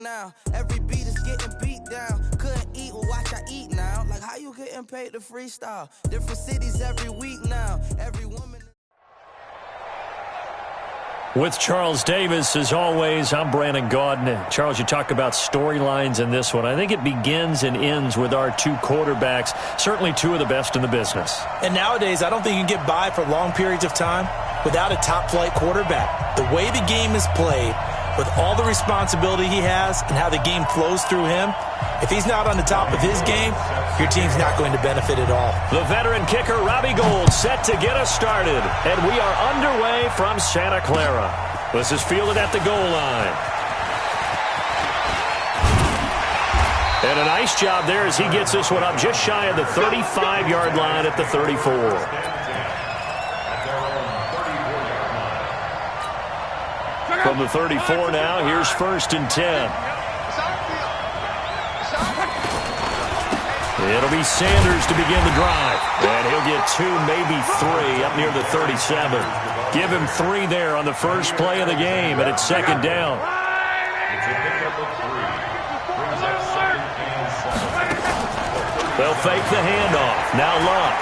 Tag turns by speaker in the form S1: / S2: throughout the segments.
S1: Now, every beat is getting beat down. Couldn't eat, well, watch I eat now. Like, how you getting paid to freestyle? Different cities every week now. Every woman.
S2: With Charles Davis, as always, I'm Brandon Gaudin. Charles, you talk about storylines in this one. I think it begins and ends with our two quarterbacks, certainly two of the best in the business.
S3: And nowadays, I don't think you can get by for long periods of time without a top-flight quarterback. The way the game is played, with all the responsibility he has and how the game flows through him, if he's not on the top of his game, your team's not going to benefit at all.
S2: The veteran kicker, Robbie Gould, set to get us started. And we are underway from Santa Clara. This is fielded at the goal line. And a nice job there as he gets this one up just shy of the 35-yard line at the 34. From the 34 now, here's 1st and 10. It'll be Sanders to begin the drive. And he'll get 2, maybe 3 up near the 37. Give him 3 there on the first play of the game, and it's 2nd down. They'll fake the handoff. Now Luck.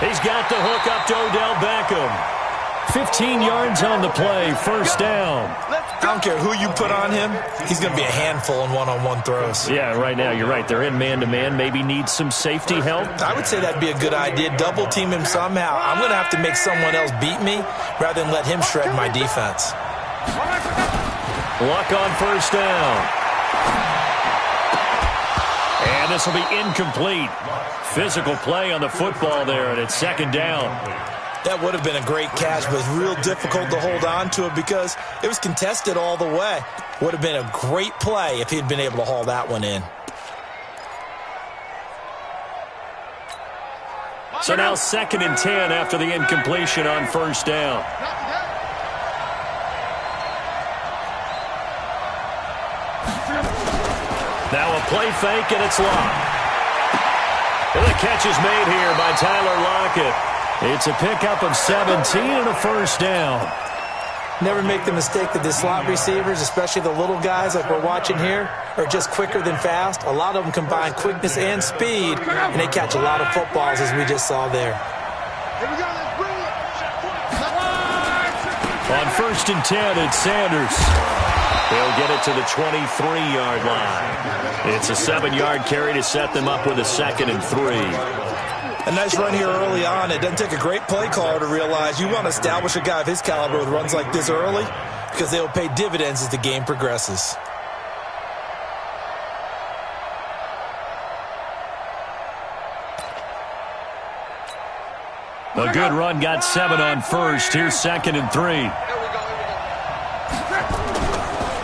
S2: He's got the hook up to Odell Beckham. 15 yards on the play, 1st down.
S3: I don't care who you put on him, he's going to be a handful in one-on-one throws.
S2: Yeah, right now, you're right. They're in man-to-man. Maybe need some safety help.
S3: I would say that'd be a good idea. Double team him somehow. I'm going to have to make someone else beat me rather than let him shred my defense.
S2: Luck on 1st down. And this will be incomplete. Physical play on the football there, and it's 2nd down.
S3: That would have been a great catch, but it was real difficult to hold on to it because it was contested all the way. Would have been a great play if he'd been able to haul that one in.
S2: So now 2nd and 10 after the incompletion on 1st down. Now a play fake, and it's Lock. And the catch is made here by Tyler Lockett. It's a pickup of 17 and a 1st down.
S3: Never make the mistake that the slot receivers, especially the little guys like we're watching here, are just quicker than fast. A lot of them combine quickness and speed, and they catch a lot of footballs, as we just saw there.
S2: On 1st and 10, it's Sanders. He'll get it to the 23-yard line. It's a 7-yard carry to set them up with a 2nd and 3.
S3: A nice run here early on. It doesn't take a great play caller to realize you want to establish a guy of his caliber with runs like this early because they'll pay dividends as the game progresses.
S2: A good run, got 7 on 1st. Here's 2nd and 3.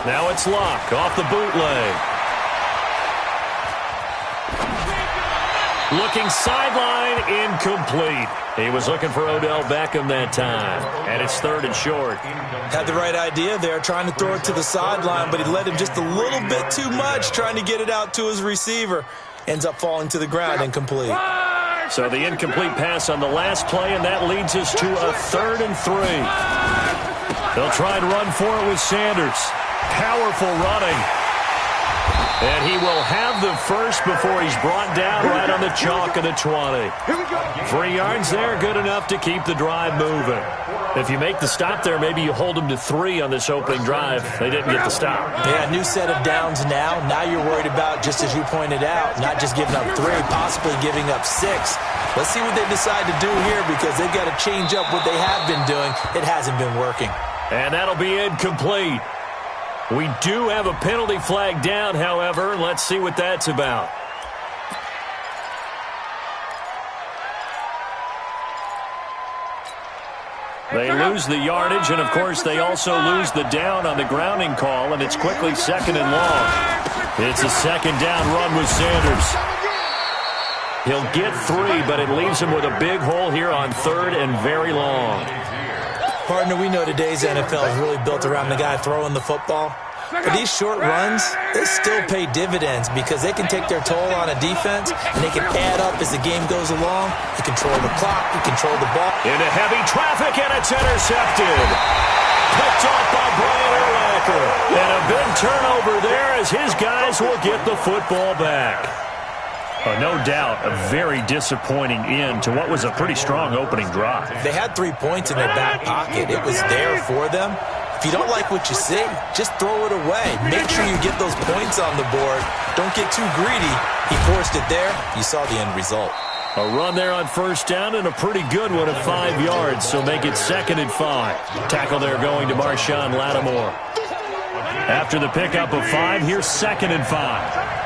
S2: Now it's Luck off the bootleg. Looking sideline, incomplete. He was looking for Odell Beckham that time. And it's 3rd and short.
S3: Had the right idea there, trying to throw it to the sideline, but he led him just a little bit too much, trying to get it out to his receiver. Ends up falling to the ground, incomplete.
S2: So the incomplete pass on the last play, and that leads us to a 3rd and 3. They'll try and run for it with Sanders. Powerful running. And he will have the first before he's brought down right on the chalk of the 20. 3 yards there, good enough to keep the drive moving. If you make the stop there, maybe you hold them to 3 on this opening drive. They didn't get the stop.
S3: Yeah, new set of downs now. Now you're worried about, just as you pointed out, not just giving up 3, possibly giving up 6. Let's see what they decide to do here because they've got to change up what they have been doing. It hasn't been working.
S2: And that'll be incomplete. We do have a penalty flag down, however. Let's see what that's about. They lose the yardage, and, of course, they also lose the down on the grounding call, and it's quickly 2nd and long. It's a 2nd down run with Sanders. He'll get 3, but it leaves him with a big hole here on 3rd and very long.
S3: Partner, we know today's NFL is really built around the guy throwing the football. But these short runs, they still pay dividends because they can take their toll on a defense, and they can add up as the game goes along. You control the clock, you control the ball.
S2: Into heavy traffic, and it's intercepted. Picked off by Brian Urlacher. And a big turnover there as his guys will get the football back. No doubt a very disappointing end to what was a pretty strong opening drive.
S3: They had 3 points in their back pocket. It was there for them. If you don't like what you see, just throw it away. Make sure you get those points on the board. Don't get too greedy. He forced it there. You saw the end result.
S2: A run there on first down and a pretty good one at 5 yards, so make it 2nd and 5. Tackle there going to Marshawn Lattimore. After the pickup of 5, here's 2nd and 5.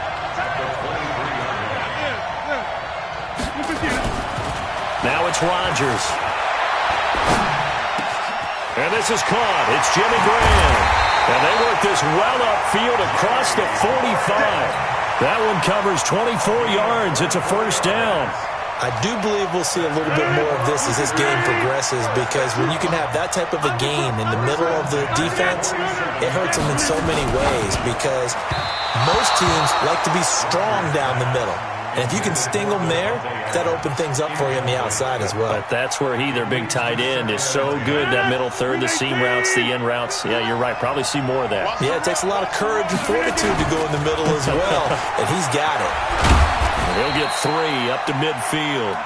S2: Now it's Rodgers. And this is caught. It's Jimmy Graham. And they work this well upfield across the 45. That one covers 24 yards. It's a first down.
S3: I do believe we'll see a little bit more of this as this game progresses, because when you can have that type of a game in the middle of the defense, it hurts them in so many ways, because most teams like to be strong down the middle. And if you can sting them there, that opens things up for you on the outside as well.
S2: But that's where their big tight end, is so good, that middle third, the seam routes, the in routes. Yeah, you're right. Probably see more of that.
S3: Yeah, it takes a lot of courage and fortitude to go in the middle as well, and he's got it.
S2: He'll get 3 up to midfield.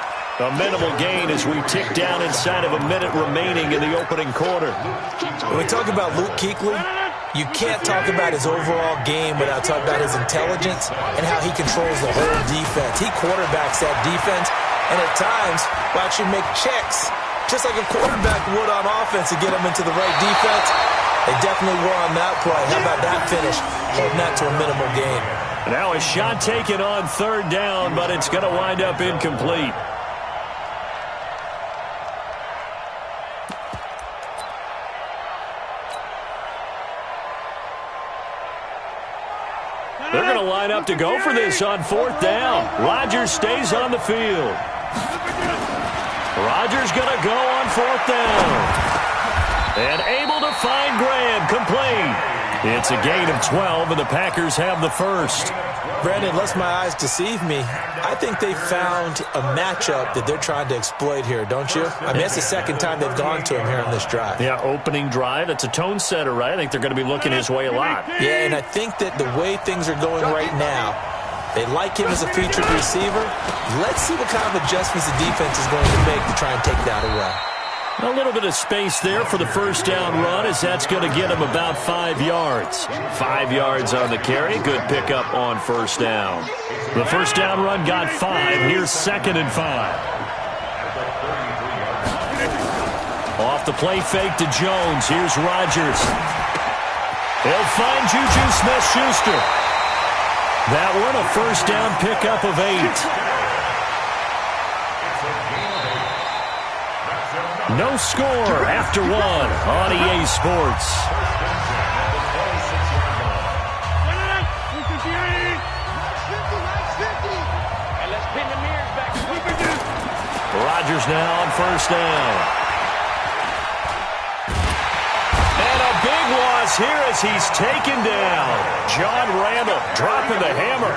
S2: A minimal gain as we tick down inside of a minute remaining in the opening quarter.
S3: When we talk about Luke Kuechly, you can't talk about his overall game without talking about his intelligence and how he controls the whole defense. He quarterbacks that defense, and at times will actually make checks, just like a quarterback would on offense, to get him into the right defense. They definitely were on that play. How about that finish? Holding that to a minimal gain.
S2: Now a shot taken on 3rd down, but it's going to wind up incomplete. They're going to line up to go for this on 4th down. Rodgers stays on the field. Rodgers going to go on 4th down. And able to find Graham, complete. It's a gain of 12, and the Packers have the first.
S3: Brandon, lest my eyes deceive me, I think they found a matchup that they're trying to exploit here, don't you? I mean, that's the 2nd time they've gone to him here on this drive.
S2: Yeah, opening drive. It's a tone setter, right? I think they're going to be looking his way a lot.
S3: Yeah, and I think that the way things are going right now, they like him as a featured receiver. Let's see what kind of adjustments the defense is going to make to try and take that away.
S2: A little bit of space there for the first down run, as that's going to get him about 5 yards. 5 yards on the carry. Good pickup on first down. The first down run got 5. Here's 2nd and 5. Off the play fake to Jones. Here's Rodgers. He'll find Juju Smith-Schuster. That one, a first down pickup of 8. No score after 1 on EA Sports. Rodgers now on first down. And a big loss here as he's taken down. John Randall dropping the hammer.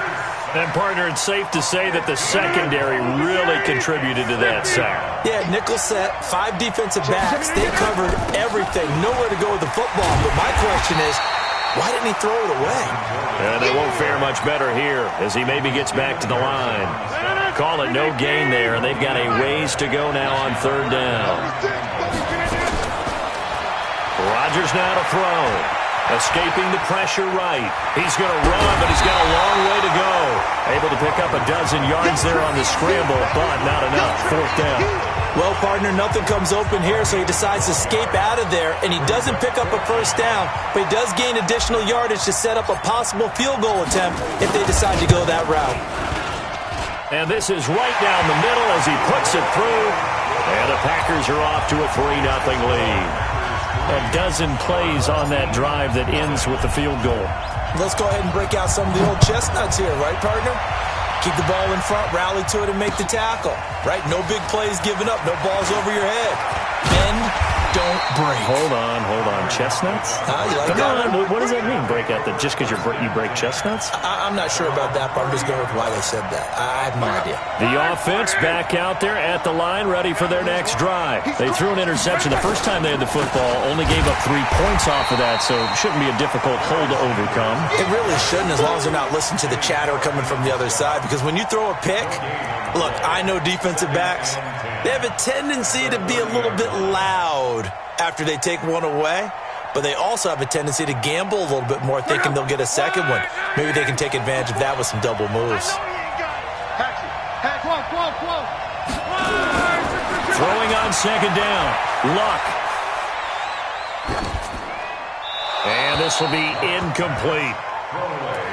S2: And, partner, it's safe to say that the secondary really contributed to that sack.
S3: Yeah, nickel set, 5 defensive backs. They covered everything. Nowhere to go with the football. But my question is, why didn't he throw it away?
S2: And they won't fare much better here as he maybe gets back to the line. Call it no gain there, and they've got a ways to go now on 3rd down. Rodgers now to throw. Escaping the pressure right. He's going to run, but he's got a long way to go. Able to pick up a dozen yards there on the scramble, but not enough. 4th down.
S3: Well, partner, nothing comes open here, so he decides to escape out of there, and he doesn't pick up a first down, but he does gain additional yardage to set up a possible field goal attempt if they decide to go that route.
S2: And this is right down the middle as he puts it through, and the Packers are off to a 3-0 lead. A dozen plays on that drive that ends with the field goal.
S3: Let's go ahead and break out some of the old chestnuts here, right, partner? Keep the ball in front, rally to it, and make the tackle, right? No big plays given up, no balls over your head. Bend, don't break.
S2: Hold on. Chestnuts?
S3: You like
S2: Come
S3: that?
S2: on. What does that mean, break out that just because you break chestnuts?
S3: I'm not sure about that, but I'm just going with why they said that. I have no idea.
S2: The offense back out there at the line, ready for their next drive. They threw an interception the first time they had the football, only gave up 3 points off of that, so it shouldn't be a difficult hole to overcome.
S3: It really shouldn't, as long as they're not listening to the chatter coming from the other side, because when you throw a pick, look, I know defensive backs, they have a tendency to be a little bit loud after they take one away, but they also have a tendency to gamble a little bit more, thinking they'll get a second one. Maybe they can take advantage of that with some double moves.
S2: Throwing on second down. Luck. And this will be incomplete.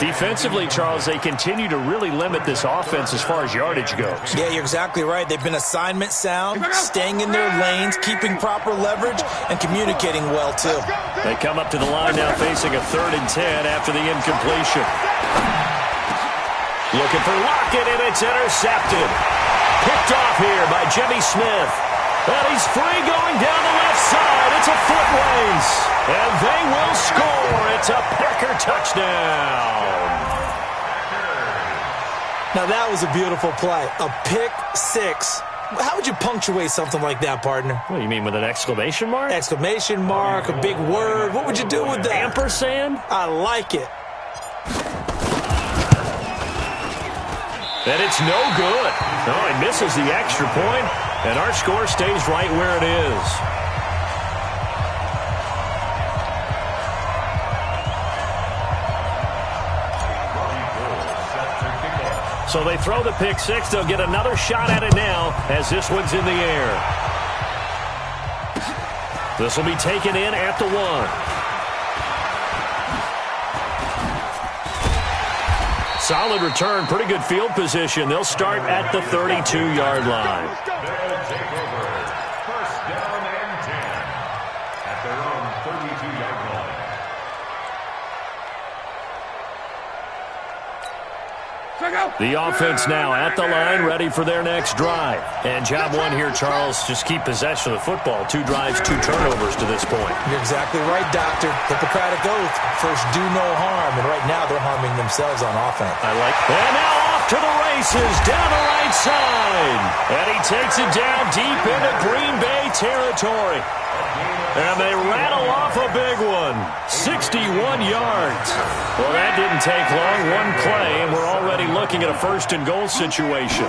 S2: Defensively, Charles, they continue to really limit this offense as far as yardage goes.
S3: Yeah, you're exactly right. They've been assignment sound, staying in their lanes, keeping proper leverage, and communicating well, too.
S2: They come up to the line now facing a 3rd and 10 after the incompletion. Looking for Lockett, and it's intercepted. Picked off here by Jimmy Smith. And he's free going down the left side. It's a foot race. And they will score. It's a Packer touchdown.
S3: Now, that was a beautiful play. A pick six. How would you punctuate something like that, partner?
S2: What do you mean, with an exclamation mark?
S3: Exclamation mark, a big word. What would you do with that?
S2: Ampersand?
S3: I like it.
S2: And it's no good. No, he misses the extra point, and our score stays right where it is. So they throw the pick six. They'll get another shot at it now as this one's in the air. This will be taken in at the 1. Solid return, pretty good field position. They'll start at the 32-yard line.
S4: They'll take over. First down and 10 at their own 32-yard line.
S2: The offense now at the line, ready for their next drive. And job one here, Charles, just keep possession of the football. 2 drives, 2 turnovers to this point.
S3: You're exactly right, Doctor. Hippocratic oath. First, do no harm. And right now, they're harming themselves on offense.
S2: I like that. And now off to the races down the right side. And he takes it down deep into Green Bay territory. And they rattle off a big one. 61 yards. Well, that didn't take long. One play, and we're already looking at a 1st and goal situation.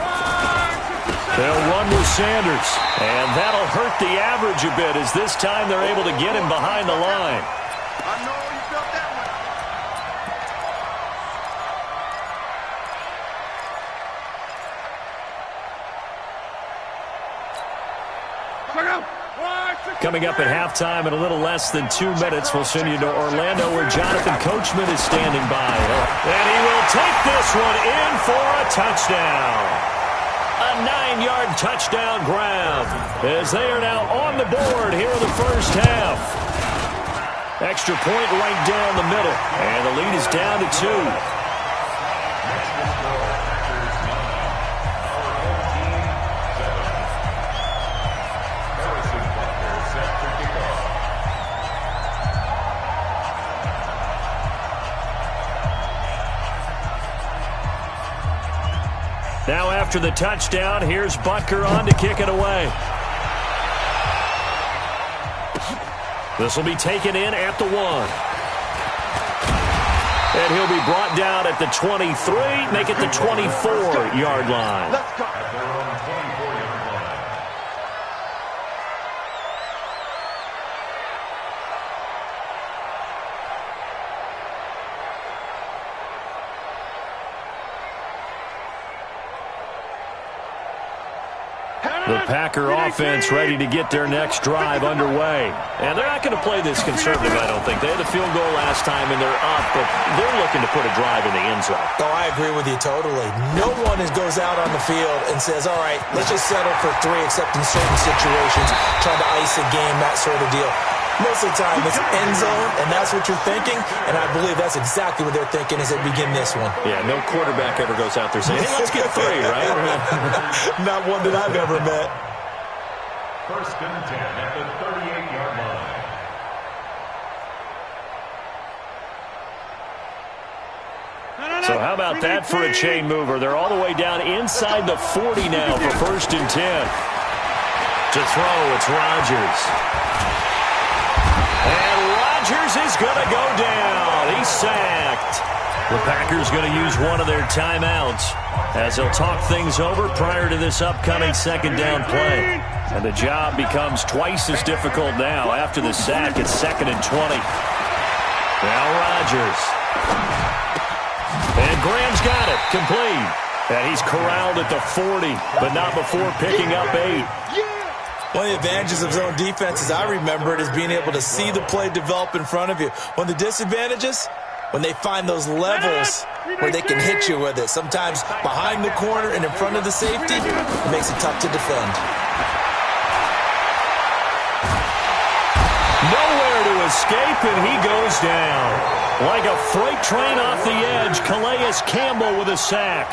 S2: They'll run with Sanders. And that'll hurt the average a bit, as this time they're able to get him behind the line.
S1: I know you felt that one.
S2: Coming up at halftime in a little less than 2 minutes, we'll send you to Orlando, where Jonathan Coachman is standing by. And he will take this one in for a touchdown. A 9-yard touchdown grab, as they are now on the board here in the first half. Extra point right down the middle, and the lead is down to 2. Now after the touchdown, here's Butker on to kick it away. This will be taken in at the 1. And he'll be brought down at the 23, make it the 24-yard line.
S4: Let's go. At their own 24-yard line.
S2: The Packer offense ready to get their next drive underway. And they're not going to play this conservative, I don't think. They had a field goal last time, and they're up, but they're looking to put a drive in the end zone.
S3: Oh, I agree with you totally. No one goes out on the field and says, all right, let's just settle for 3, except in certain situations, trying to ice a game, that sort of deal. Most of the time, it's end zone, and that's what you're thinking, and I believe that's exactly what they're thinking as they begin this one.
S2: Yeah, no quarterback ever goes out there saying, hey, let's get 3, right?
S3: Not one that I've ever met.
S4: First and 10 at the 38-yard line.
S2: So how about that for a chain mover? They're all the way down inside the 40 now for 1st and 10. To throw, it's Rodgers. And Rodgers is going to go down. He's sacked. The Packers going to use one of their timeouts as they'll talk things over prior to this upcoming 2nd down play. And the job becomes twice as difficult now after the sack. It's 2nd and 20. Now Rodgers. And Graham's got it. Complete. And he's corralled at the 40, but not before picking up 8.
S3: One of the advantages of zone defenses, I remember it, is being able to see the play develop in front of you. One of the disadvantages, when they find those levels where they can hit you with it. Sometimes behind the corner and in front of the safety, it makes it tough to defend.
S2: Nowhere to escape, and he goes down. Like a freight train off the edge, Calais Campbell with a sack.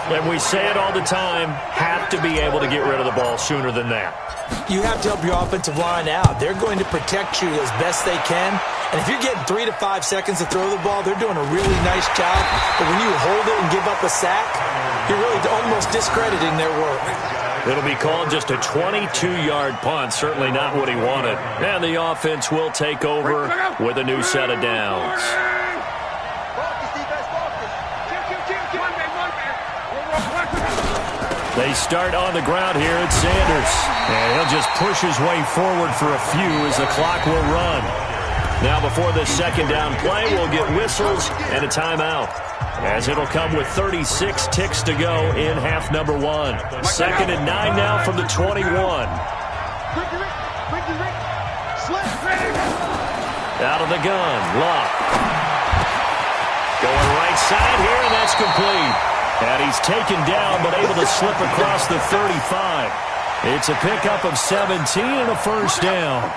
S2: And we say it all the time, have to be able to get rid of the ball sooner than that.
S3: You have to help your offensive line out. They're going to protect you as best they can. And if you're getting 3 to 5 seconds to throw the ball, they're doing a really nice job. But when you hold it and give up a sack, you're really almost discrediting their work.
S2: It'll be called just a 22-yard punt. Certainly not what he wanted. And the offense will take over with a new set of downs. They start on the ground here at Sanders. And he'll just push his way forward for a few as the clock will run. Now before the 2nd down play, we'll get whistles and a timeout, as it'll come with 36 ticks to go in half number 1. 2nd and 9 now from the 21. Out of the gun, Luck. Going right side here, and that's complete. And he's taken down, but able to slip across the 35. It's a pickup of 17 and a 1st down.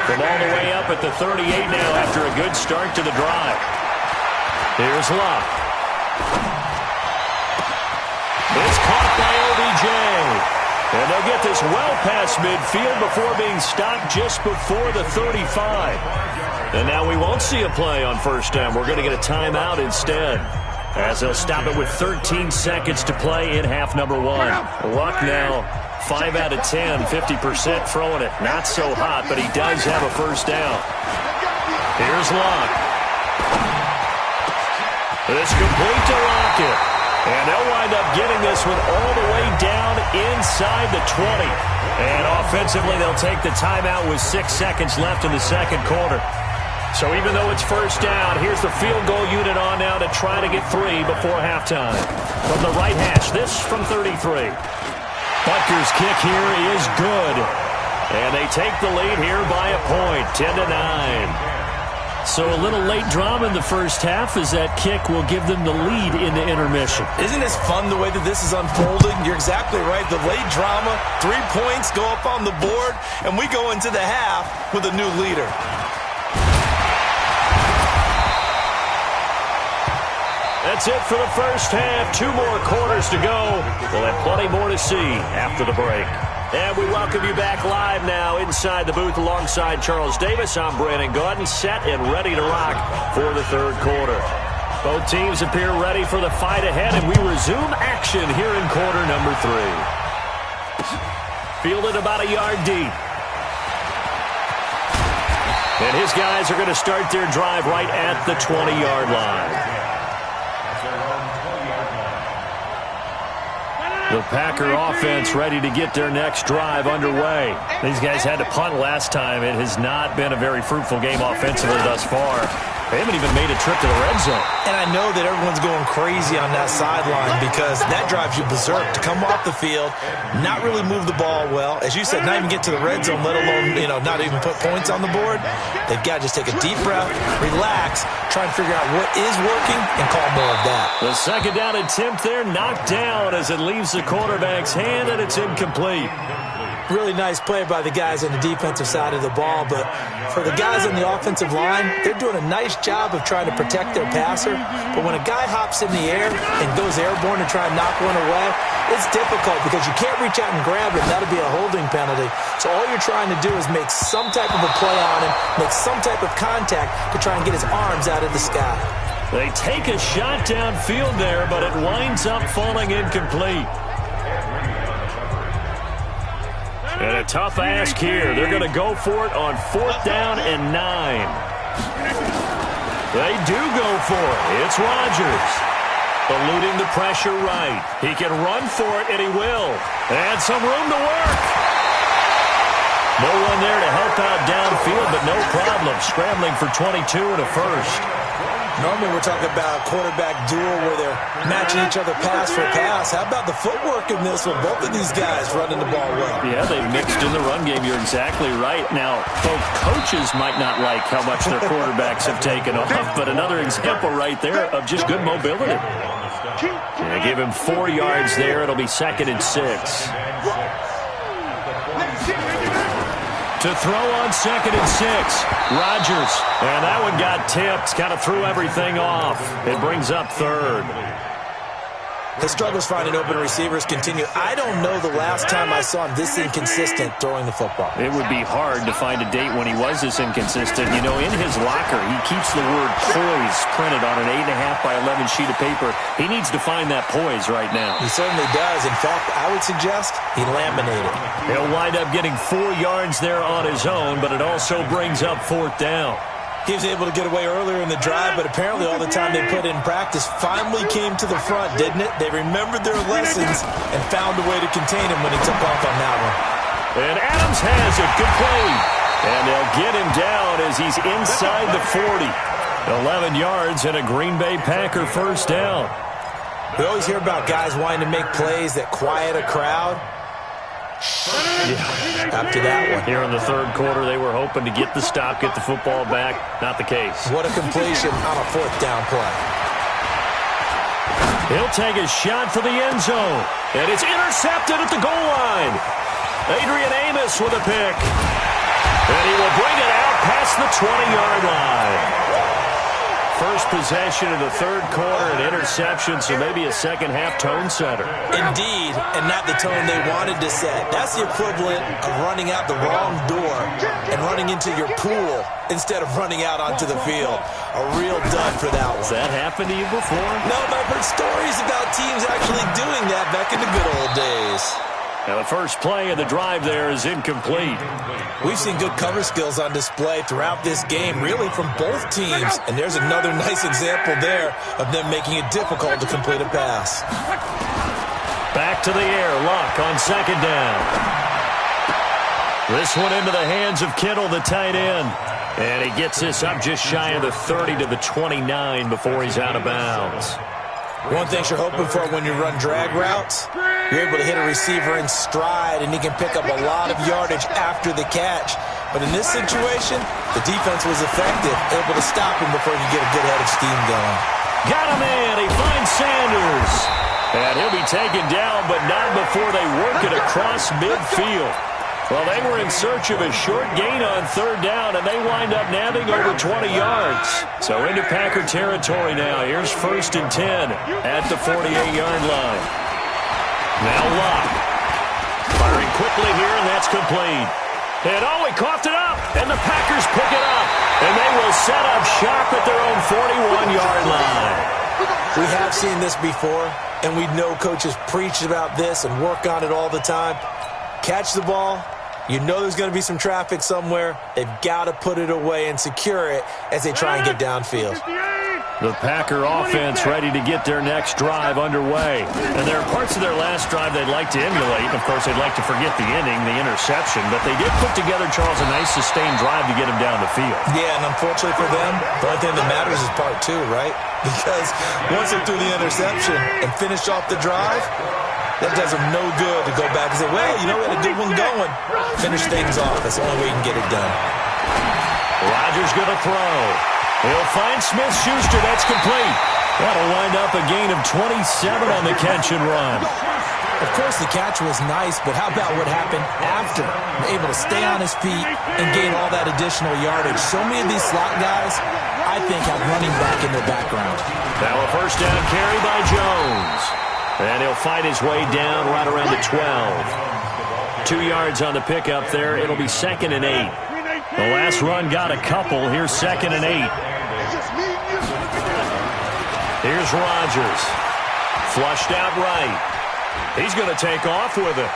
S2: From all the way up at the 38 now after a good start to the drive. Here's Luck. It's caught by OBJ. And they'll get this well past midfield before being stopped just before the 35. And now we won't see a play on 1st down. We're going to get a timeout instead, as they'll stop it with 13 seconds to play in half number 1. Luck now 5 out of 10, 50% throwing it. Not so hot, but he does have a 1st down. Here's Luck. It's complete to Lockett. And they'll wind up getting this one all the way down inside the 20. And offensively, they'll take the timeout with 6 seconds left in the 2nd quarter. So even though it's 1st down, here's the field goal unit on now to try to get 3 before halftime. From the right hash, this from 33. Butker's kick here is good. And they take the lead here by a point, 10-9. So a little late drama in the 1st half, as that kick will give them the lead into intermission.
S3: Isn't this fun the way that this is unfolding? You're exactly right. The late drama, 3 points go up on the board, and we go into the half with a new leader.
S2: That's it for the 1st half. 2 more quarters to go. We'll have plenty more to see after the break. And we welcome you back live now inside the booth alongside Charles Davis. I'm Brandon Gaudin, set and ready to rock for the 3rd quarter. Both teams appear ready for the fight ahead, and we resume action here in quarter number 3. Fielded about a yard deep. And his guys are going to start their drive right at the 20-yard line. The Packer offense ready to get their next drive underway. These guys had to punt last time. It has not been a very fruitful game offensively thus far. They haven't even made a trip to the red zone. And I know that everyone's going crazy on that sideline because that drives you berserk. To come off the field, not really move the ball well. As you said, not even get to the red zone, let alone, not even put points on the board. They've got to just take a deep breath, relax, try and figure out what is working, and call more of that. The 2nd down attempt there knocked down as it leaves the quarterback's hand, and it's incomplete.
S3: Really nice play by the guys on the defensive side of the ball, but for the guys on the offensive line, they're doing a nice job of trying to protect their passer. But when a guy hops in the air and goes airborne and try and knock one away, it's difficult because you can't reach out and grab him. That'll be a holding penalty. So all you're trying to do is make some type of a play on him, make some type of contact to try and get his arms out of the sky.
S2: They take a shot downfield there, but it winds up falling incomplete. And a tough ask here. They're going to go for it on 4th down and 9. They do go for it. It's Rodgers. Eluding the pressure right. He can run for it, and he will. And some room to work. No one there to help out downfield, but no problem. Scrambling for 22 and a first.
S3: Normally we're talking about a quarterback duel where they're matching each other pass for pass. How about the footwork in this with both of these guys running the ball well?
S2: Yeah, they mixed in the run game. You're exactly right. Now, both coaches might not like how much their quarterbacks have taken off, but another example right there of just good mobility. Yeah, give him 4 yards there. It'll be 2nd and 6. To throw on 2nd and 6. Rodgers. And that one got tipped. Kind of threw everything off. It brings up 3rd.
S3: His struggles finding open receivers continue. I don't know the last time I saw him this inconsistent throwing the football.
S2: It would be hard to find a date when he was this inconsistent. You know, in his locker, he keeps the word poise printed on an 8.5 by 11 sheet of paper. He needs to find that poise right now.
S3: He certainly does. In fact, I would suggest he laminated.
S2: He'll wind up getting 4 yards there on his own, but it also brings up 4th down.
S3: He was able to get away earlier in the drive, but apparently all the time they put in practice finally came to the front, didn't it? They remembered their lessons and found a way to contain him when he took off on that one.
S2: And Adams has it complete. And they'll get him down as he's inside the 40. 11 yards and a Green Bay Packer first down.
S3: We always hear about guys wanting to make plays that quiet a crowd. Yeah, after that one.
S2: Here in the 3rd quarter, they were hoping to get the stop, get the football back. Not the case.
S3: What a completion on a 4th down play.
S2: He'll take a shot for the end zone. And it's intercepted at the goal line. Adrian Amos with a pick. And he will bring it out past the 20-yard line. First possession of the 3rd quarter, an interception, so maybe a second-half tone setter.
S3: Indeed, and not the tone they wanted to set. That's the equivalent of running out the wrong door and running into your pool instead of running out onto the field. A real dud for that one.
S2: Has that happened to you before?
S3: No, but I've heard stories about teams actually doing that back in the good old days.
S2: Now the first play of the drive there is incomplete.
S3: We've seen good cover skills on display throughout this game, really from both teams. And there's another nice example there of them making it difficult to complete a pass.
S2: Back to the air, Luck on 2nd down. This one into the hands of Kittle, the tight end. And he gets this up just shy of the 30 to the 29 before he's out of bounds.
S3: One thing you're hoping for when you run drag routes, you're able to hit a receiver in stride, and he can pick up a lot of yardage after the catch. But in this situation, the defense was effective, able to stop him before you get a good head of steam going.
S2: Got him in. He finds Sanders. And he'll be taken down, but not before they work it across midfield. Well, they were in search of a short gain on 3rd down, and they wind up nabbing over 20 yards. So into Packer territory now. Here's 1st and 10 at the 48-yard line. Now Luck. Firing quickly here, and that's complete. And he coughed it up, and the Packers pick it up. And they will set up shop at their own 41-yard line.
S3: We have seen this before, and we know coaches preach about this and work on it all the time. Catch the ball. You know there's going to be some traffic somewhere. They've got to put it away and secure it as they try and get downfield.
S2: The Packer offense ready to get their next drive underway. And there are parts of their last drive they'd like to emulate. Of course, they'd like to forget the inning, the interception. But they did put together, Charles, a nice sustained drive to get them down the field.
S3: Yeah, and unfortunately for them, the only thing that matters is part 2, right? Because once they threw the interception and finished off the drive, that does them no good to go back and say, well, you know, we had a good one going. Finish things off. That's the only way you can get it done.
S2: Rodgers going to throw. He'll find Smith-Schuster. That's complete. That'll wind up a gain of 27 on the catch and run.
S3: Of course, the catch was nice, but how about what happened after? Able to stay on his feet and gain all that additional yardage. So many of these slot guys, I think, have running back in their background.
S2: Now a first down carry by Jones. And he'll fight his way down right around the 12. 2 yards on the pickup there. It'll be 2nd and 8. The last run got a couple. Here's 2nd and 8. Here's Rodgers. Flushed out right. He's going to take off with it.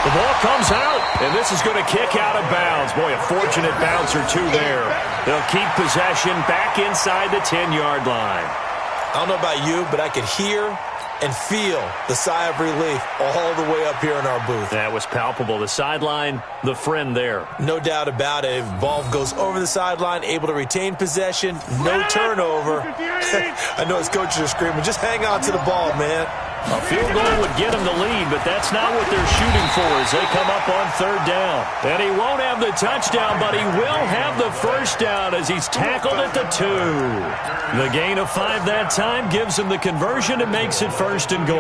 S2: The ball comes out, and this is going to kick out of bounds. Boy, a fortunate bounce or two there. They'll keep possession back inside the 10-yard line.
S3: I don't know about you, but I could hear and feel the sigh of relief all the way up here in our booth.
S2: That was palpable. The sideline, the friend there.
S3: No doubt about it. Ball goes over the sideline, able to retain possession, no turnover. I know his coaches are screaming, just hang on to the ball, man.
S2: A field goal would get him the lead, but that's not what they're shooting for as they come up on third down. And he won't have the touchdown, but he will have the first down as he's tackled at the 2. The gain of 5 that time gives him the conversion and makes it first and goal.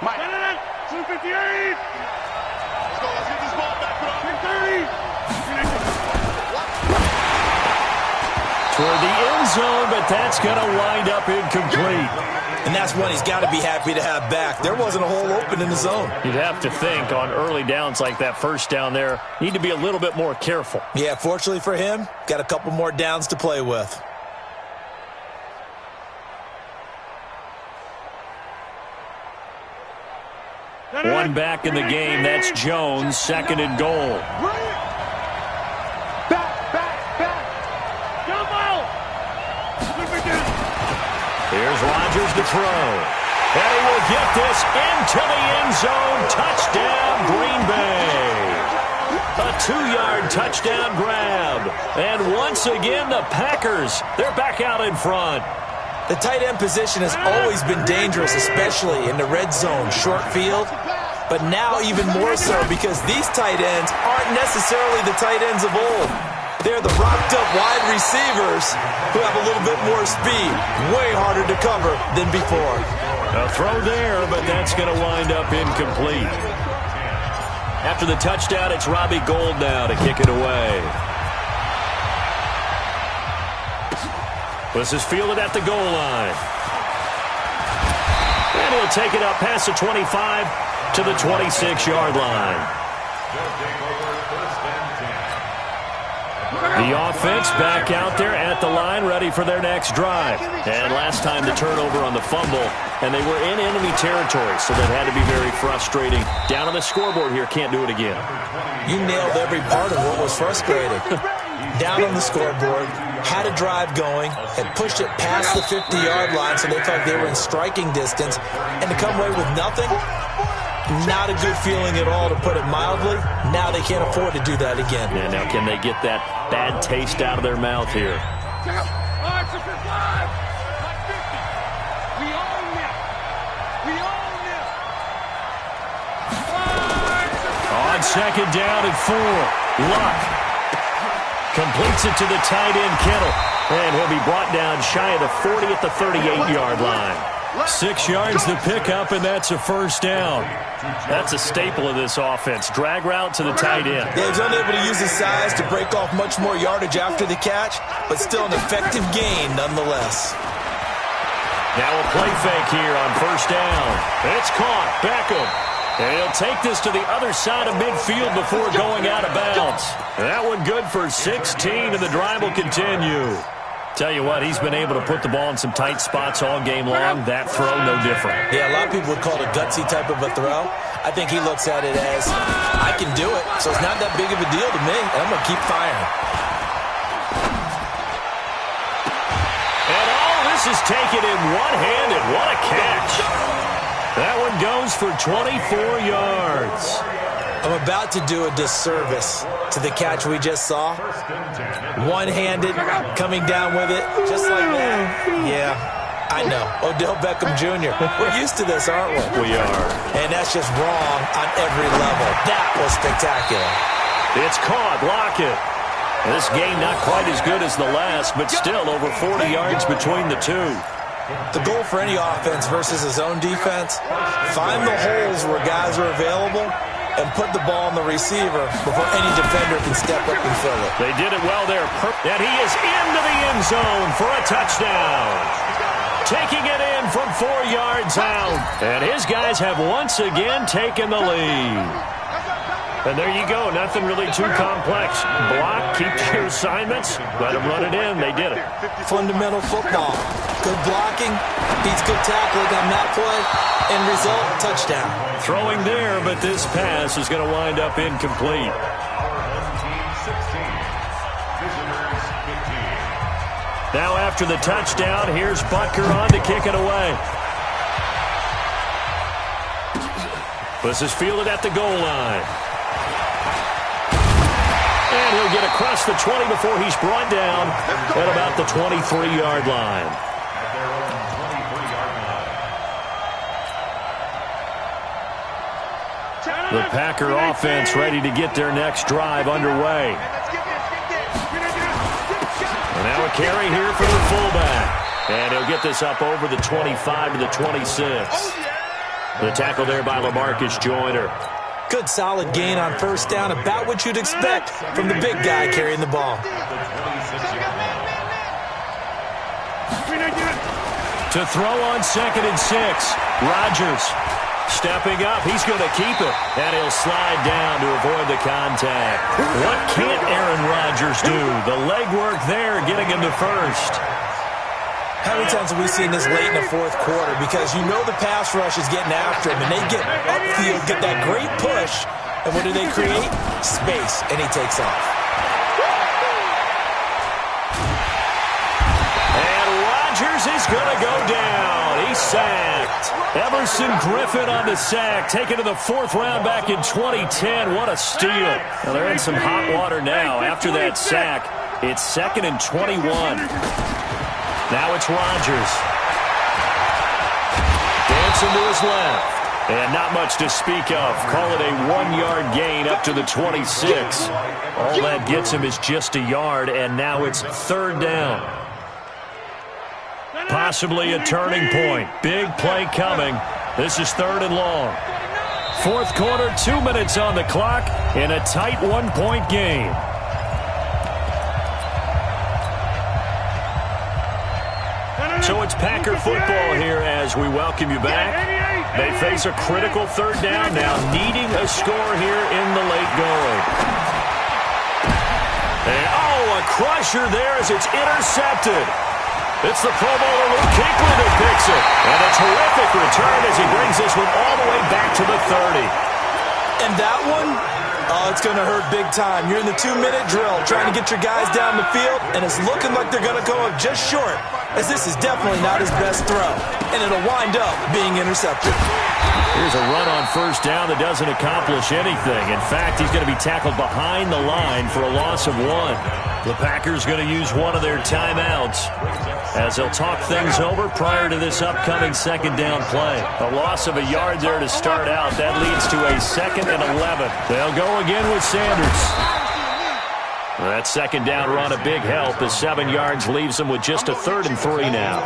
S5: Mike. 258. Let's get this ball back. 30.
S2: Toward the end zone, but that's going to wind up incomplete.
S3: And that's one he's got to be happy to have back. There wasn't a hole open in the zone.
S2: You'd have to think on early downs like that first down there, need to be a little bit more careful.
S3: Yeah, fortunately for him, got a couple more downs to play with.
S2: One back in the game. That's Jones. Second and goal. Here's Rodgers to throw. And he will get this into the end zone. Touchdown, Green Bay. A 2-yard touchdown grab. And once again, the Packers, they're back out in front.
S3: The tight end position has always been dangerous, especially in the red zone, short field. But now even more so because these tight ends aren't necessarily the tight ends of old. They're the rocked-up wide receivers who have a little bit more speed. Way harder to cover than before.
S2: A throw there, but that's going to wind up incomplete. After the touchdown, it's Robbie Gould now to kick it away. This is fielded at the goal line. And he'll take it up past the 25 to the 26-yard line. The offense back out there at the line, ready for their next drive. And last time the turnover on the fumble, and they were in enemy territory, so that had to be very frustrating. Down on the scoreboard here, can't do it again.
S3: You nailed every part of what was frustrating. Down on the scoreboard, had a drive going, had pushed it past the 50-yard line, so they felt they were in striking distance, and to come away with nothing, not a good feeling at all, to put it mildly. Now they can't afford to do that again.
S2: Yeah, now can they get that bad taste out of their mouth here? On second down and 4, Luck completes it to the tight end, Kittle. And he'll be brought down shy of the 40 at the 38-yard line. 6 yards to pick up, and that's a first down. That's a staple of this offense. Drag route to the tight end.
S3: Yeah, he's unable to use his size to break off much more yardage after the catch, but still an effective gain nonetheless.
S2: Now a play fake here on first down. It's caught. Beckham. And he'll take this to the other side of midfield before going out of bounds. That one good for 16, and the drive will continue. Tell you what, he's been able to put the ball in some tight spots all game long. That throw, no different.
S3: Yeah, a lot of people would call it a gutsy type of a throw. I think he looks at it as, I can do it, so it's not that big of a deal to me, and I'm going to keep firing.
S2: And all this is taken in one-handed. What a catch. That one goes for 24 yards.
S3: I'm about to do a disservice to the catch we just saw. One-handed, coming down with it, just like that. Yeah, I know. Odell Beckham Jr. We're used to this, aren't we?
S2: We are.
S3: And that's just wrong on every level. That was spectacular.
S2: It's caught. Lockett. This game not quite as good as the last, but still over 40 yards between the two.
S3: The goal for any offense versus his own defense, find the holes where guys are available and put the ball on the receiver before any defender can step up and fill it.
S2: They did it well there. And he is into the end zone for a touchdown. taking it in from 4 yards out. And his guys have once again taken the lead. And there you go. Nothing really too complex. Block, keep your assignments, let them run it in. They did it.
S3: Fundamental football. Good blocking, beats good tackling on that play, and result, touchdown.
S2: Throwing there, but this pass is going to wind up incomplete. Now after the touchdown, here's Butker on to kick it away. This is fielded at the goal line. And he'll get across the 20 before he's brought down at about the 23-yard line. The Packer offense ready to get their next drive underway. And now a carry here for the fullback. And he'll get this up over the 25 to the 26. The tackle there by LaMarcus Joyner.
S3: Good solid gain on first down, about what you'd expect from the big guy carrying the ball.
S2: To throw on 2nd and 6. Rodgers stepping up. He's going to keep it. And he'll slide down to avoid the contact. What can't Aaron Rodgers do? The legwork there getting him to first.
S3: How many times have we seen this late in the fourth quarter? Because you know the pass rush is getting after him, and they get upfield, get that great push, and what do they create? Space, and he takes off.
S2: And Rodgers is going to go down. He's sacked. Everson Griffin on the sack, taken to the 4th round back in 2010. What a steal. Well, they're in some hot water now. After that sack, it's 2nd and 21. Now it's Rodgers. Dancing to his left. And not much to speak of. Call it a 1-yard gain up to the 26. All that gets him is just a yard, and now it's 3rd down. Possibly a turning point. Big play coming. This is 3rd and long. 4th quarter, 2 minutes on the clock in a tight 1-point game. So it's Packer football here as we welcome you back. They face a critical 3rd down now, needing a score here in the late going. And, a crusher there as it's intercepted. It's the Pro Bowler Luke Kuechly that picks it. And a terrific return as he brings this one all the way back to the 30.
S3: And that one, it's going to hurt big time. You're in the 2-minute drill trying to get your guys down the field, and it's looking like they're going to go up just short, as this is definitely not his best throw, and it'll wind up being intercepted.
S2: Here's a run on 1st down that doesn't accomplish anything. In fact, he's going to be tackled behind the line for a loss of 1. The Packers going to use one of their timeouts as they'll talk things over prior to this upcoming 2nd down play. A loss of a yard there to start out. That leads to a 2nd and 11. They'll go again with Sanders. That 2nd down run a big help as 7 yards leaves them with just a 3rd and 3 now.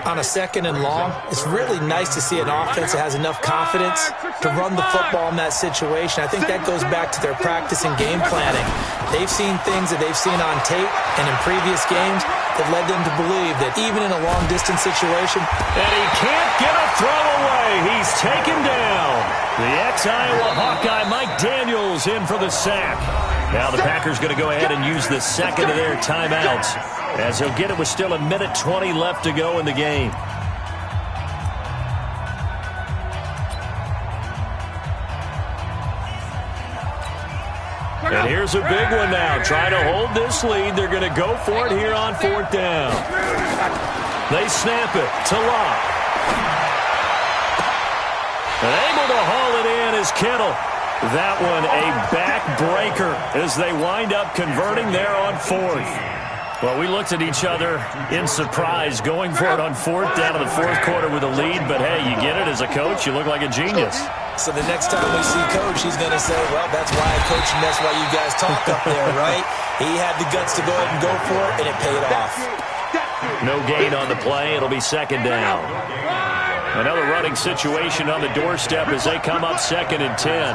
S3: On a 2nd and long, it's really nice to see an offense that has enough confidence to run the football in that situation. I think that goes back to their practice and game planning. They've seen things that they've seen on tape and in previous games that led them to believe that even in a long-distance situation.
S2: And he can't get a throw away. He's taken down. The ex-Iowa Hawkeye Mike Daniels in for the sack. Now the Packers going to go ahead and use the 2nd of their timeouts as he'll get it with still 1:20 left to go in the game. And here's a big one now. Trying to hold this lead. They're going to go for it here on 4th down. They snap it to Locke. And able to haul it in is Kittle. That one a backbreaker as they wind up converting there on 4th. Well, we looked at each other in surprise going for it on 4th down in the 4th quarter with a lead. But, hey, you get it as a coach. You look like a genius.
S3: So the next time we see Coach, he's going to say, well, that's why I coach and that's why you guys talk up there, right? He had the guts to go ahead and go for it, and it paid off.
S2: No gain on the play. It'll be 2nd down. Another running situation on the doorstep as they come up 2nd and 10.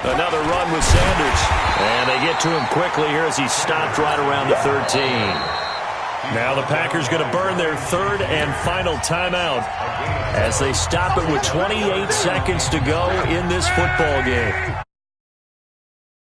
S2: Another run with Sanders. And they get to him quickly here as he stopped right around the 13. Now the Packers going to burn their third and final timeout as they stop it with 28 seconds to go in this football game.